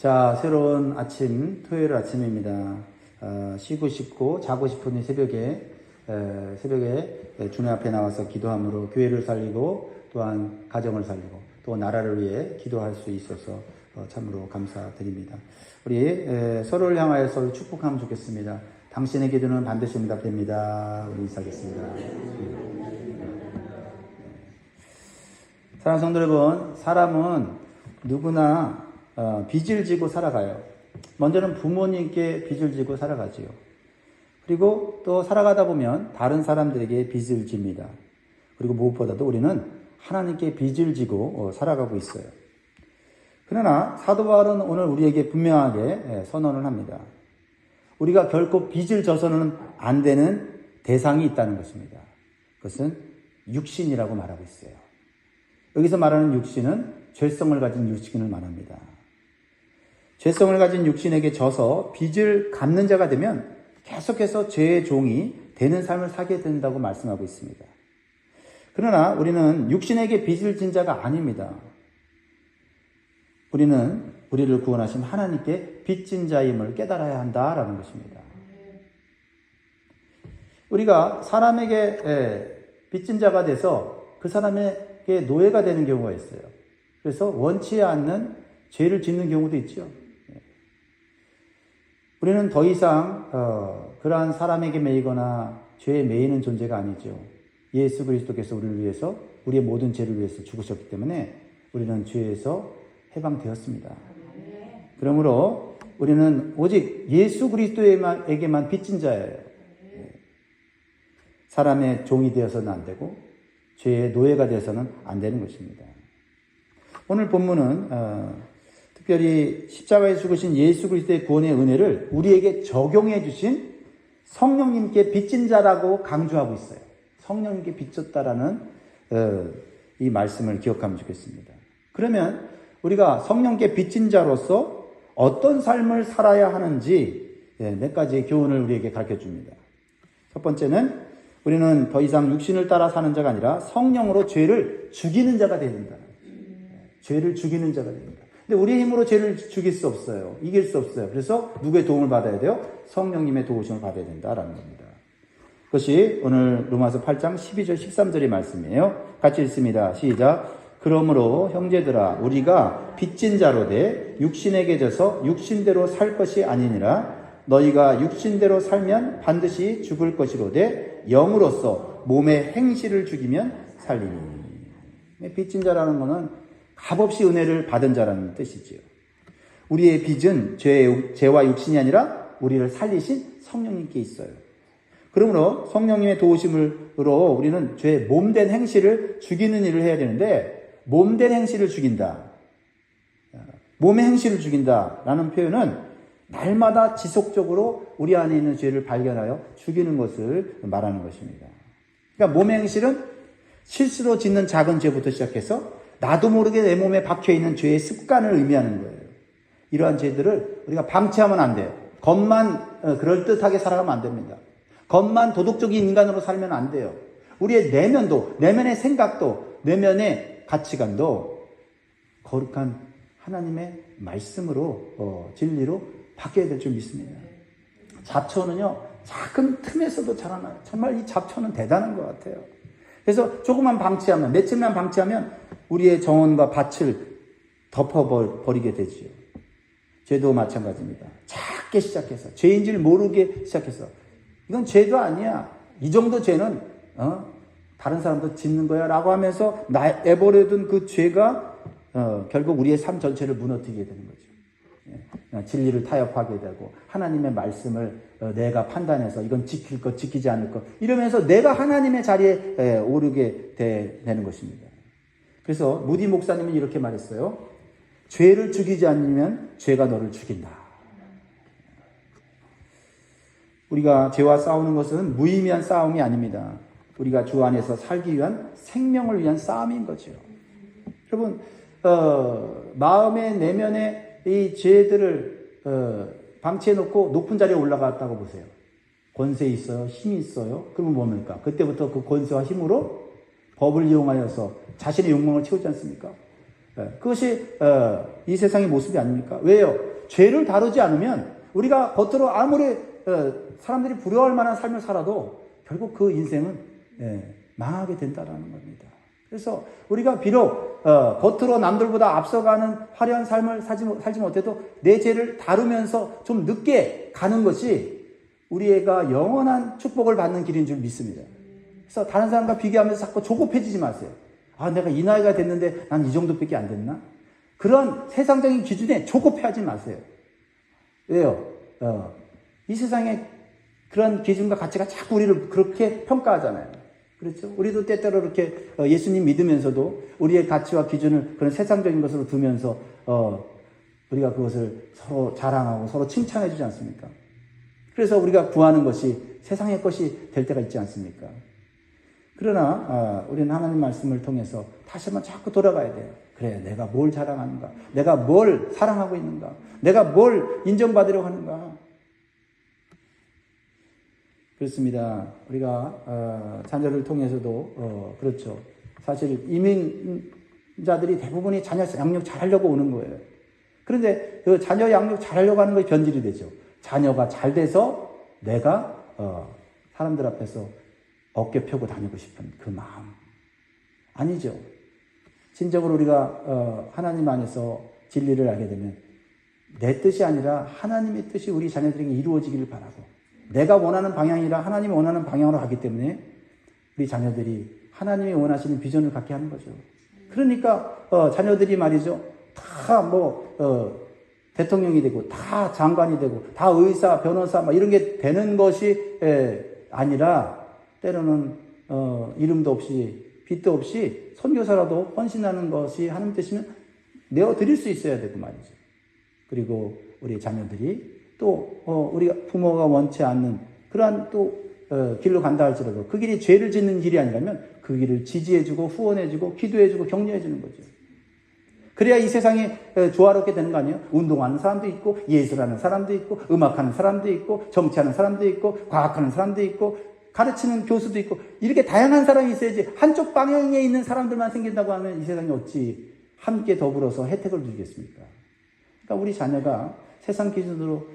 자, 새로운 아침, 토요일 아침입니다. 쉬고 싶고 자고 싶은 이 새벽에 주님 앞에 나와서 기도함으로 교회를 살리고 또한 가정을 살리고 또 나라를 위해 기도할 수 있어서 참으로 감사드립니다. 우리 서로를 향하여서 축복하면 좋겠습니다. 당신의 기도는 반드시 응답됩니다. 우리 인사하겠습니다. 사랑하는 성도 여러분, 사람은 누구나 빚을 지고 살아가요. 먼저는 부모님께 빚을 지고 살아가지요. 그리고 또 살아가다 보면 다른 사람들에게 빚을 집니다. 그리고 무엇보다도 우리는 하나님께 빚을 지고 살아가고 있어요. 그러나 사도 바울은 오늘 우리에게 분명하게 선언을 합니다. 우리가 결코 빚을 져서는 안 되는 대상이 있다는 것입니다. 그것은 육신이라고 말하고 있어요. 여기서 말하는 육신은 죄성을 가진 육신을 말합니다. 죄성을 가진 육신에게 져서 빚을 갚는 자가 되면 계속해서 죄의 종이 되는 삶을 살게 된다고 말씀하고 있습니다. 그러나 우리는 육신에게 빚을 진 자가 아닙니다. 우리는 우리를 구원하신 하나님께 빚진 자임을 깨달아야 한다라는 것입니다. 우리가 사람에게 빚진 자가 돼서 그 사람에게 노예가 되는 경우가 있어요. 그래서 원치 않는 죄를 짓는 경우도 있죠. 우리는 더 이상 그러한 사람에게 매이거나 죄에 매이는 존재가 아니죠. 예수 그리스도께서 우리를 위해서, 우리의 모든 죄를 위해서 죽으셨기 때문에 우리는 죄에서 해방되었습니다. 그러므로 우리는 오직 예수 그리스도에게만 빚진 자예요. 사람의 종이 되어서는 안 되고 죄의 노예가 되어서는 안 되는 것입니다. 오늘 본문은 특별히 십자가에 죽으신 예수 그리스도의 구원의 은혜를 우리에게 적용해 주신 성령님께 빚진 자라고 강조하고 있어요. 성령님께 빚졌다라는 이 말씀을 기억하면 좋겠습니다. 그러면 우리가 성령께 빚진 자로서 어떤 삶을 살아야 하는지 몇 가지 교훈을 우리에게 가르쳐 줍니다. 첫 번째는 우리는 더 이상 육신을 따라 사는 자가 아니라 성령으로 죄를 죽이는 자가 됩니다. 죄를 죽이는 자가 됩니다. 근데 우리의 힘으로 죄를 죽일 수 없어요. 이길 수 없어요. 그래서 누구의 도움을 받아야 돼요? 성령님의 도우심을 받아야 된다라는 겁니다. 그것이 오늘 로마서 8장 12절 13절의 말씀이에요. 같이 읽습니다. 시작. 그러므로 형제들아 우리가 빚진 자로 돼 육신에게 져서 육신대로 살 것이 아니니라. 너희가 육신대로 살면 반드시 죽을 것이로되 영으로서 몸의 행실을 죽이면 살리니. 빚진 자라는 것은 값없이 은혜를 받은 자라는 뜻이지요. 우리의 빚은 죄와 육신이 아니라 우리를 살리신 성령님께 있어요. 그러므로 성령님의 도우심으로 우리는 죄의 몸된 행실을 죽이는 일을 해야 되는데, 몸된 행실을 죽인다, 몸의 행실을 죽인다라는 표현은 날마다 지속적으로 우리 안에 있는 죄를 발견하여 죽이는 것을 말하는 것입니다. 그러니까 몸의 행실은 실수로 짓는 작은 죄부터 시작해서 나도 모르게 내 몸에 박혀있는 죄의 습관을 의미하는 거예요. 이러한 죄들을 우리가 방치하면 안 돼요. 겉만 그럴듯하게 살아가면 안 됩니다. 겉만 도덕적인 인간으로 살면 안 돼요. 우리의 내면도, 내면의 생각도, 내면의 가치관도 거룩한 하나님의 말씀으로, 진리로 바뀌어야 될 줄 믿습니다. 잡초는요, 작은 틈에서도 자라나요. 정말 이 잡초는 대단한 것 같아요. 그래서 조금만 방치하면, 며칠만 방치하면 우리의 정원과 밭을 덮어버리게 되지요. 죄도 마찬가지입니다. 작게 시작해서, 죄인지를 모르게 시작해서, 이건 죄도 아니야. 이 정도 죄는 다른 사람도 짓는 거야 라고 하면서 내버려둔 그 죄가 결국 우리의 삶 전체를 무너뜨리게 되는 거죠. 진리를 타협하게 되고 하나님의 말씀을 내가 판단해서 이건 지킬 것, 지키지 않을 것, 이러면서 내가 하나님의 자리에 오르게 되는 것입니다. 그래서 무디 목사님은 이렇게 말했어요. 죄를 죽이지 않으면 죄가 너를 죽인다. 우리가 죄와 싸우는 것은 무의미한 싸움이 아닙니다. 우리가 주 안에서 살기 위한 생명을 위한 싸움인 거죠. 여러분, 마음의 내면에 이 죄들을 방치해놓고 높은 자리에 올라갔다고 보세요. 권세 있어요? 힘이 있어요? 그러면 뭡니까? 그때부터 그 권세와 힘으로 법을 이용하여서 자신의 욕망을 채우지 않습니까? 그것이 이 세상의 모습이 아닙니까? 왜요? 죄를 다루지 않으면 우리가 겉으로 아무리 사람들이 부러워할 만한 삶을 살아도 결국 그 인생은 망하게 된다라는 겁니다. 그래서 우리가 비록 겉으로 남들보다 앞서가는 화려한 삶을 살지 못해도 내 죄를 다루면서 좀 늦게 가는 것이 우리가 영원한 축복을 받는 길인 줄 믿습니다. 그래서 다른 사람과 비교하면서 자꾸 조급해지지 마세요. 아, 내가 이 나이가 됐는데 난 이 정도밖에 안 됐나? 그런 세상적인 기준에 조급해하지 마세요. 왜요? 이 세상의 그런 기준과 가치가 자꾸 우리를 그렇게 평가하잖아요. 그렇죠? 우리도 때때로 이렇게 예수님 믿으면서도 우리의 가치와 기준을 그런 세상적인 것으로 두면서 우리가 그것을 서로 자랑하고 서로 칭찬해 주지 않습니까? 그래서 우리가 구하는 것이 세상의 것이 될 때가 있지 않습니까? 그러나 우리는 하나님 말씀을 통해서 다시 한번 자꾸 돌아가야 돼요. 그래, 내가 뭘 자랑하는가? 내가 뭘 사랑하고 있는가? 내가 뭘 인정받으려고 하는가? 그렇습니다. 우리가 자녀를 통해서도 그렇죠. 사실 이민자들이 대부분이 자녀 양육 잘하려고 오는 거예요. 그런데 그 자녀 양육 잘하려고 하는 것이 변질이 되죠. 자녀가 잘 돼서 내가 사람들 앞에서 어깨 펴고 다니고 싶은 그 마음. 아니죠. 진정으로 우리가 하나님 안에서 진리를 알게 되면 내 뜻이 아니라 하나님의 뜻이 우리 자녀들에게 이루어지기를 바라고, 내가 원하는 방향이라 하나님이 원하는 방향으로 가기 때문에 우리 자녀들이 하나님이 원하시는 비전을 갖게 하는 거죠. 그러니까 자녀들이 말이죠. 다 대통령이 되고 다 장관이 되고 다 의사, 변호사 막 이런 게 되는 것이 아니라 때로는 이름도 없이 빚도 없이 선교사라도 헌신하는 것이 하나님 뜻이면 내어드릴 수 있어야 되고 말이죠. 그리고 우리 자녀들이 또 우리가 부모가 원치 않는 그러한 또 길로 간다 할지라도 그 길이 죄를 짓는 길이 아니라면 그 길을 지지해주고 후원해주고 기도해주고 격려해주는 거죠. 그래야 이 세상이 조화롭게 되는 거 아니에요? 운동하는 사람도 있고 예술하는 사람도 있고 음악하는 사람도 있고 정치하는 사람도 있고 과학하는 사람도 있고 가르치는 교수도 있고 이렇게 다양한 사람이 있어야지 한쪽 방향에 있는 사람들만 생긴다고 하면 이 세상이 어찌 함께 더불어서 혜택을 누리겠습니까? 그러니까 우리 자녀가 세상 기준으로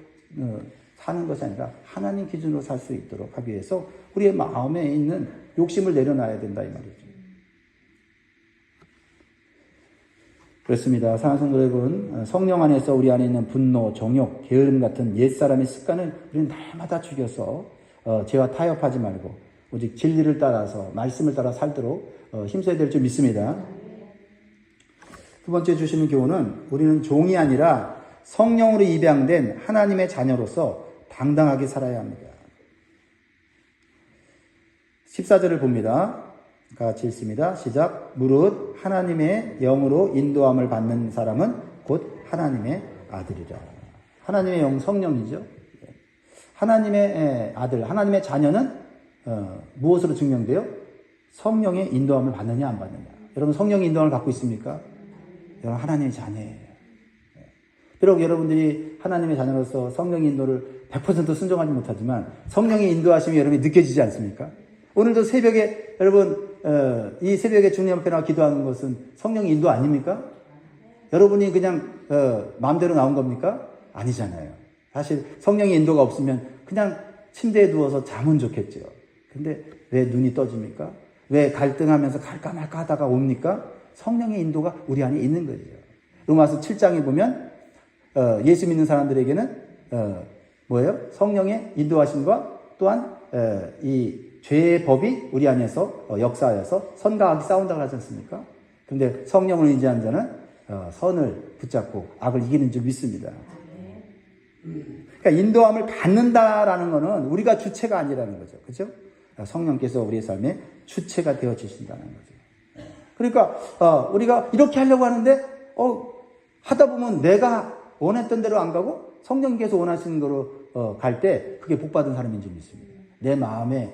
사는 것이 아니라 하나님 기준으로 살 수 있도록 하기 위해서 우리의 마음에 있는 욕심을 내려놔야 된다 이 말이죠. 그렇습니다. 사랑하는 성도 여러분, 성령 안에서 우리 안에 있는 분노, 정욕, 게으름 같은 옛사람의 습관을 우리는 날마다 죽여서 죄와 타협하지 말고 오직 진리를 따라서 말씀을 따라 살도록 힘써야 될 줄 믿습니다. 두 번째 주시는 교훈은 우리는 종이 아니라 성령으로 입양된 하나님의 자녀로서 당당하게 살아야 합니다. 14절을 봅니다. 같이 읽습니다. 시작. 무릇 하나님의 영으로 인도함을 받는 사람은 곧 하나님의 아들이라. 하나님의 영 성령이죠. 하나님의 아들, 하나님의 자녀는 무엇으로 증명돼요? 성령의 인도함을 받느냐 안 받느냐. 여러분 성령의 인도함을 받고 있습니까? 여러분 하나님의 자녀예요. 비록 여러분들이 하나님의 자녀로서 성령의 인도를 100% 순종하지 못하지만 성령의 인도하심이 여러분이 느껴지지 않습니까? 오늘도 새벽에 여러분 이 새벽에 주님 앞에 나와 기도하는 것은 성령의 인도 아닙니까? 여러분이 그냥 마음대로 나온 겁니까? 아니잖아요. 사실 성령의 인도가 없으면 그냥 침대에 누워서 자면 좋겠죠. 근데 왜 눈이 떠집니까? 왜 갈등하면서 갈까 말까 하다가 옵니까? 성령의 인도가 우리 안에 있는 거죠. 로마서 7장에 보면 예수 믿는 사람들에게는 뭐예요? 성령의 인도하심과 또한 이 죄의 법이 우리 안에서 역사하여서 선과 악이 싸운다고 하지 않습니까? 그런데 성령을 인지한 자는 선을 붙잡고 악을 이기는 줄 믿습니다. 그러니까 인도함을 받는다라는 것은 우리가 주체가 아니라는 거죠. 그렇죠? 성령께서 우리의 삶에 주체가 되어 주신다는 거죠. 그러니까 우리가 이렇게 하려고 하는데 하다 보면 내가 원했던 대로 안 가고 성령께서 원하시는 대로 갈 때 그게 복받은 사람인 줄 믿습니다. 내 마음의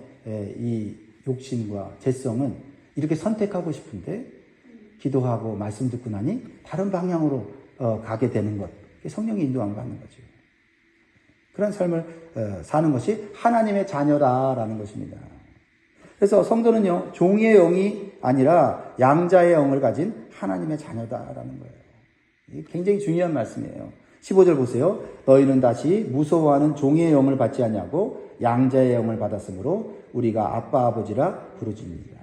이 욕심과 죄성은 이렇게 선택하고 싶은데 기도하고 말씀 듣고 나니 다른 방향으로 가게 되는 것. 성령의 인도함을 받는 거죠. 그런 삶을 사는 것이 하나님의 자녀라라는 것입니다. 그래서 성도는요, 종의 영이 아니라 양자의 영을 가진 하나님의 자녀다라는 거예요. 이게 굉장히 중요한 말씀이에요. 15절 보세요. 너희는 다시 무서워하는 종의 영을 받지 않냐고 양자의 영을 받았으므로 우리가 아빠 아버지라 부르짖는다.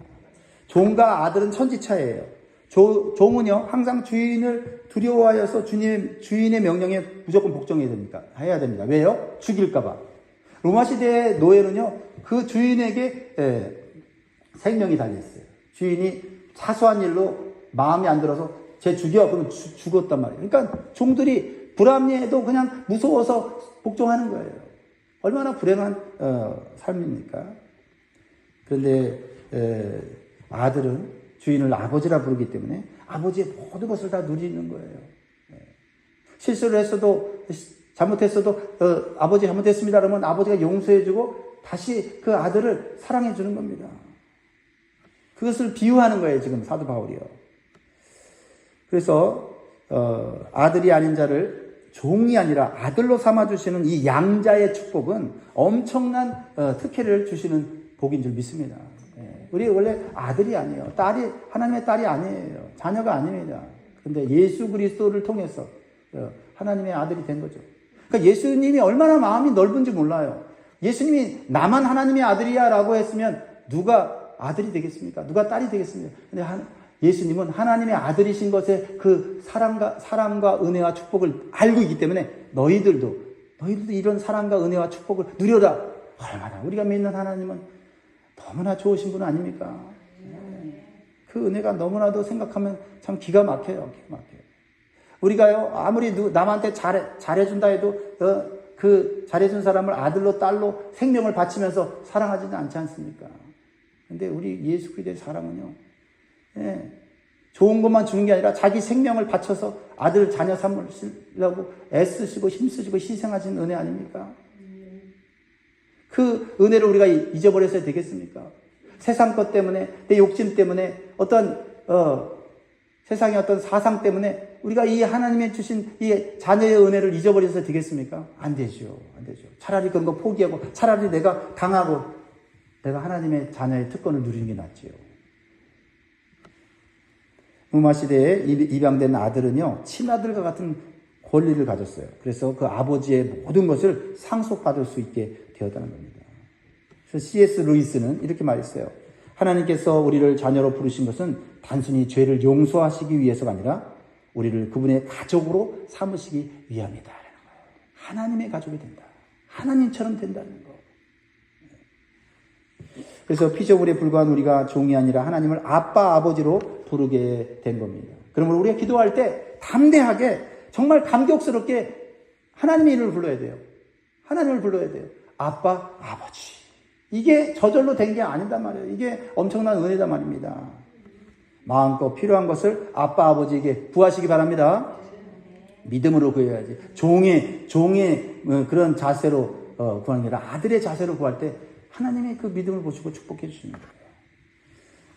종과 아들은 천지차이예요. 종은요 항상 주인을 두려워하여서 주인의 명령에 무조건 복종해야 됩니다. 왜요? 죽일까봐. 로마 시대의 노예는요 그 주인에게 생명이 달려있어요. 주인이 사소한 일로 마음이 안 들어서 쟤 죽여 그러면 죽었단 말이에요. 그러니까 종들이 불합리해도 그냥 무서워서 복종하는 거예요. 얼마나 불행한 삶입니까? 그런데 아들은 주인을 아버지라 부르기 때문에 아버지의 모든 것을 다 누리는 거예요. 실수를 했어도 잘못했어도 아버지 잘못했습니다 그러면 아버지가 용서해주고 다시 그 아들을 사랑해주는 겁니다. 그것을 비유하는 거예요 지금 사도 바울이요. 그래서 아들이 아닌 자를 종이 아니라 아들로 삼아주시는 이 양자의 축복은 엄청난 특혜를 주시는 복인 줄 믿습니다. 우리 원래 아들이 아니에요. 하나님의 딸이 아니에요. 자녀가 아닙니다. 그런데 예수 그리스도를 통해서 하나님의 아들이 된 거죠. 그러니까 예수님이 얼마나 마음이 넓은지 몰라요. 예수님이 나만 하나님의 아들이야 라고 했으면 누가 아들이 되겠습니까? 누가 딸이 되겠습니까? 근데 예수님은 하나님의 아들이신 것에 그 사랑과 은혜와 축복을 알고 있기 때문에 너희들도 이런 사랑과 은혜와 축복을 누려라. 얼마나 우리가 믿는 하나님은 너무나 좋으신 분 아닙니까? 그 은혜가 너무나도 생각하면 참 기가 막혀요. 우리가요 아무리 남한테 잘해준다 해도 그 잘해준 사람을 아들로 딸로 생명을 바치면서 사랑하지는 않지 않습니까? 근데 우리 예수 그리스도의 사랑은요 좋은 것만 주는 게 아니라 자기 생명을 바쳐서 아들 자녀 삼으시려고 애쓰시고 힘쓰시고 희생하신 은혜 아닙니까? 그 은혜를 우리가 잊어버려서야 되겠습니까? 세상 것 때문에 내 욕심 때문에 어떤 세상의 어떤 사상 때문에 우리가 이 하나님의 주신 이 자녀의 은혜를 잊어버려서 되겠습니까? 안 되죠. 차라리 그런 거 포기하고 차라리 내가 당하고 내가 하나님의 자녀의 특권을 누리는 게 낫지요. 로마 시대에 입양된 아들은요 친아들과 같은 권리를 가졌어요. 그래서 그 아버지의 모든 것을 상속받을 수 있게 되었다는 겁니다. 그래서 C.S. 루이스는 이렇게 말했어요. 하나님께서 우리를 자녀로 부르신 것은 단순히 죄를 용서하시기 위해서가 아니라 우리를 그분의 가족으로 삼으시기 위함이다. 하나님의 가족이 된다. 하나님처럼 된다는 거. 그래서 피조물에 불과한 우리가 종이 아니라 하나님을 아빠, 아버지로 부르게 된 겁니다. 그러므로 우리가 기도할 때 담대하게 정말 감격스럽게 하나님의 이름을 불러야 돼요. 하나님을 불러야 돼요. 아빠, 아버지. 이게 저절로 된 게 아니단 말이에요. 이게 엄청난 은혜단 말입니다. 마음껏 필요한 것을 아빠, 아버지에게 구하시기 바랍니다. 믿음으로 구해야지. 종의 그런 자세로 구하는 게 아니라 아들의 자세로 구할 때 하나님의 그 믿음을 보시고 축복해 주시는 거예요.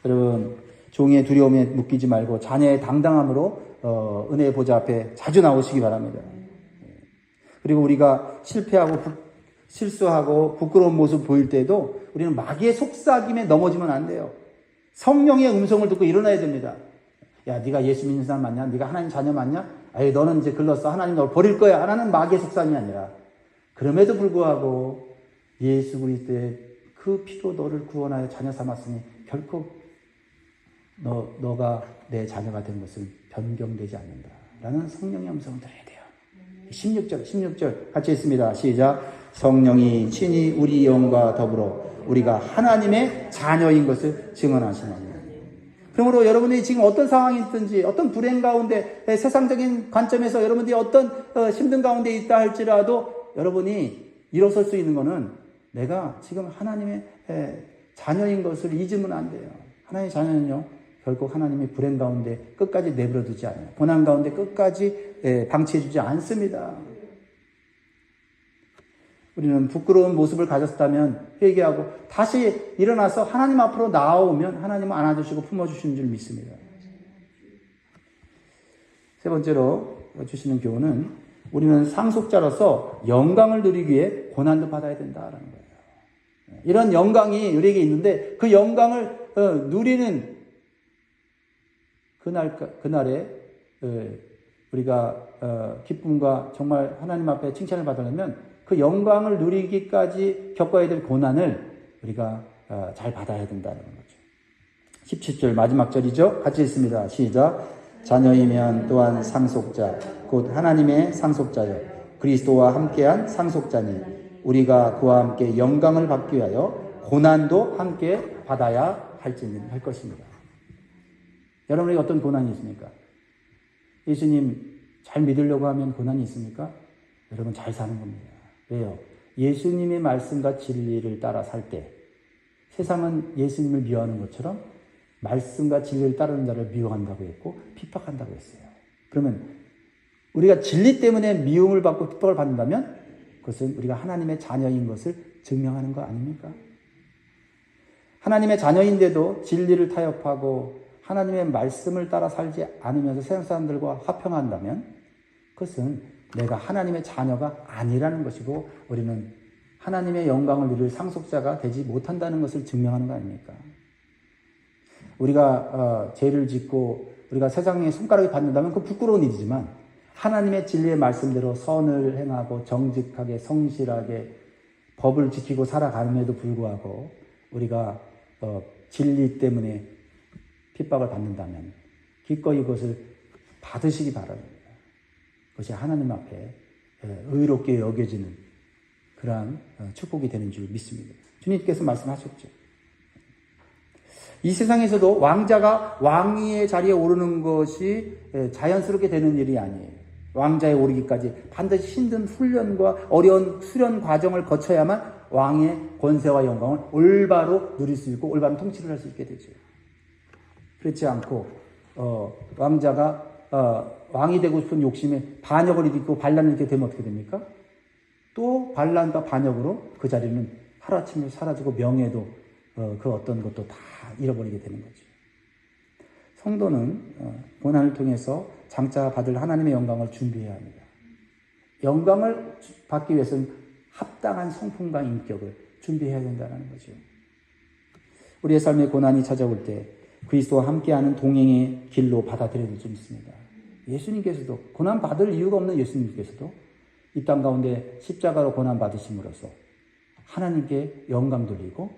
여러분, 종의 두려움에 묶이지 말고 자녀의 당당함으로 은혜의 보좌 앞에 자주 나오시기 바랍니다. 그리고 우리가 실수하고 부끄러운 모습 보일 때도 우리는 마귀의 속삭임에 넘어지면 안 돼요. 성령의 음성을 듣고 일어나야 됩니다. 야, 네가 예수 믿는 사람 맞냐? 네가 하나님 자녀 맞냐? 아예 너는 이제 글렀어. 하나님 널 버릴 거야. 라는 마귀의 속삭임이 아니라 그럼에도 불구하고 예수 그리스도의 그 피로 너를 구원하여 자녀 삼았으니 결코 너가 내 자녀가 된 것은 변경되지 않는다. 라는 성령의 음성을 들어야 돼요. 16절 같이 있습니다. 시작. 성령이 친히 우리 영과 더불어 우리가 하나님의 자녀인 것을 증언하시나니. 그러므로 여러분이 지금 어떤 상황이 있든지 어떤 불행 가운데 세상적인 관점에서 여러분들이 어떤 힘든 가운데 있다 할지라도 여러분이 일어설 수 있는 것은 내가 지금 하나님의 자녀인 것을 잊으면 안 돼요. 하나님의 자녀는요 결국 하나님의 불행 가운데 끝까지 내버려 두지 않아요. 고난 가운데 끝까지 방치해 주지 않습니다. 우리는 부끄러운 모습을 가졌다면 회개하고 다시 일어나서 하나님 앞으로 나아오면 하나님은 안아주시고 품어주시는 줄 믿습니다. 세 번째로 주시는 교훈은 우리는 상속자로서 영광을 누리기 위해 고난도 받아야 된다라는 거예요. 이런 영광이 우리에게 있는데 그 영광을 누리는 그날에 우리가 기쁨과 정말 하나님 앞에 칭찬을 받으려면 그 영광을 누리기까지 겪어야 될 고난을 우리가 잘 받아야 된다는 거죠. 17절 마지막 절이죠. 같이 읽습니다. 시작. 자녀이면 또한 상속자 곧 하나님의 상속자여 그리스도와 함께한 상속자니 우리가 그와 함께 영광을 받기 위하여 고난도 함께 받아야 할 것입니다. 여러분에게 어떤 고난이 있습니까? 예수님 잘 믿으려고 하면 고난이 있습니까? 여러분 잘 사는 겁니다. 왜요? 예수님의 말씀과 진리를 따라 살 때 세상은 예수님을 미워하는 것처럼 말씀과 진리를 따르는 자를 미워한다고 했고 핍박한다고 했어요. 그러면 우리가 진리 때문에 미움을 받고 핍박을 받는다면 그것은 우리가 하나님의 자녀인 것을 증명하는 거 아닙니까? 하나님의 자녀인데도 진리를 타협하고 하나님의 말씀을 따라 살지 않으면서 세상 사람들과 화평한다면 그것은 내가 하나님의 자녀가 아니라는 것이고 우리는 하나님의 영광을 누릴 상속자가 되지 못한다는 것을 증명하는 거 아닙니까? 우리가 죄를 짓고 우리가 세상에 손가락이 받는다면 그건 부끄러운 일이지만 하나님의 진리의 말씀대로 선을 행하고 정직하게 성실하게 법을 지키고 살아감에도 불구하고 우리가 진리 때문에 핍박을 받는다면 기꺼이 그것을 받으시기 바랍니다. 그것이 하나님 앞에 의롭게 여겨지는 그러한 축복이 되는 줄 믿습니다. 주님께서 말씀하셨죠. 이 세상에서도 왕자가 왕위의 자리에 오르는 것이 자연스럽게 되는 일이 아니에요. 왕자에 오르기까지 반드시 힘든 훈련과 어려운 수련 과정을 거쳐야만 왕의 권세와 영광을 올바로 누릴 수 있고 올바른 통치를 할 수 있게 되죠. 그렇지 않고 왕자가 왕이 되고 싶은 욕심에 반역을 일으키고 반란을 일으키게 되면 어떻게 됩니까? 또 반란과 반역으로 그 자리는 하루아침에 사라지고 명예도 그 어떤 것도 다 잃어버리게 되는 거죠. 성도는 고난을 통해서 장차 받을 하나님의 영광을 준비해야 합니다. 영광을 받기 위해서는 합당한 성품과 인격을 준비해야 된다는 거죠. 우리의 삶에 고난이 찾아올 때 그리스도와 함께하는 동행의 길로 받아들여야 될 줄 믿습니다. 예수님께서도 고난 받을 이유가 없는 예수님께서도 이 땅 가운데 십자가로 고난 받으심으로써 하나님께 영광 돌리고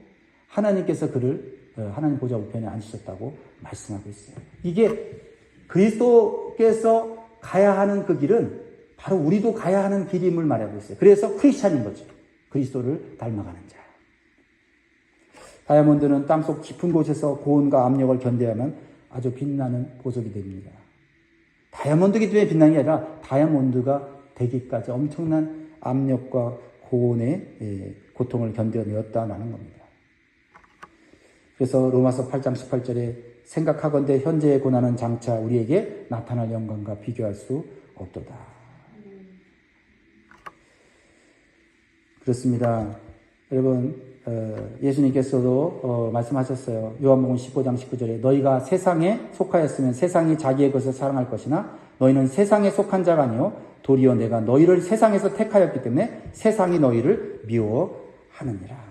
하나님께서 그를 하나님 보좌 우편에 앉히셨다고 말씀하고 있어요. 이게 그리스도께서 가야 하는 그 길은 바로 우리도 가야 하는 길임을 말하고 있어요. 그래서 크리스찬인 거죠. 그리스도를 닮아가는 자. 다이아몬드는 땅속 깊은 곳에서 고온과 압력을 견뎌야만 아주 빛나는 보석이 됩니다. 다이아몬드이기 때문에 빛나는 게 아니라 다이아몬드가 되기까지 엄청난 압력과 고온의 고통을 견뎌내었다는 겁니다. 그래서 로마서 8장 18절에 생각하건대 현재의 고난은 장차 우리에게 나타날 영광과 비교할 수 없도다. 그렇습니다. 여러분 예수님께서도 말씀하셨어요. 요한복음 15장 19절에 너희가 세상에 속하였으면 세상이 자기의 것을 사랑할 것이나 너희는 세상에 속한 자가 아니요 도리어 내가 너희를 세상에서 택하였기 때문에 세상이 너희를 미워하느니라.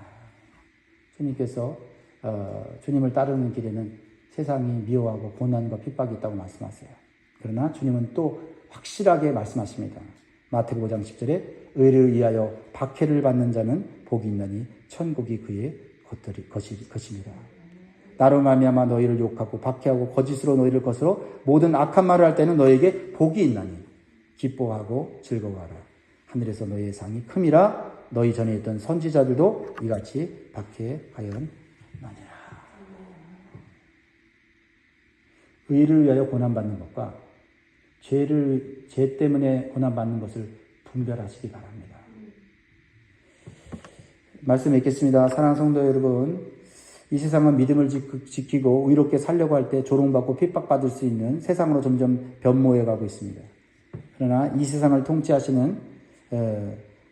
주님께서 주님을 따르는 길에는 세상이 미워하고 고난과 핍박이 있다고 말씀하세요. 그러나 주님은 또 확실하게 말씀하십니다. 마태복음 5장 10절에 의를 위하여 박해를 받는 자는 복이 있나니 천국이 그의 것이니라. 나로 말미암아 너희를 욕하고 박해하고 거짓으로 너희를 거스러 모든 악한 말을 할 때는 너희에게 복이 있나니 기뻐하고 즐거워하라. 하늘에서 너희의 상이 큼이라. 너희 전에 있던 선지자들도 이같이 박해하였나니라. 의를 위하여 고난받는 것과 죄 때문에 고난받는 것을 분별하시기 바랍니다. 말씀 읽겠습니다. 사랑하는 성도 여러분, 이 세상은 믿음을 지키고 의롭게 살려고 할 때 조롱받고 핍박받을 수 있는 세상으로 점점 변모해 가고 있습니다. 그러나 이 세상을 통치하시는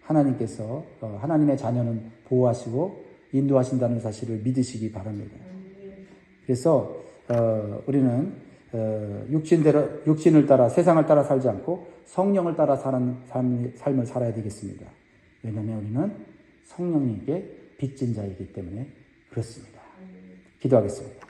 하나님께서 하나님의 자녀는 보호하시고 인도하신다는 사실을 믿으시기 바랍니다. 그래서 우리는 육신을 따라 세상을 따라 살지 않고 성령을 따라 사는 삶을 살아야 되겠습니다. 왜냐하면 우리는 성령님께 빚진 자이기 때문에 그렇습니다. 기도하겠습니다.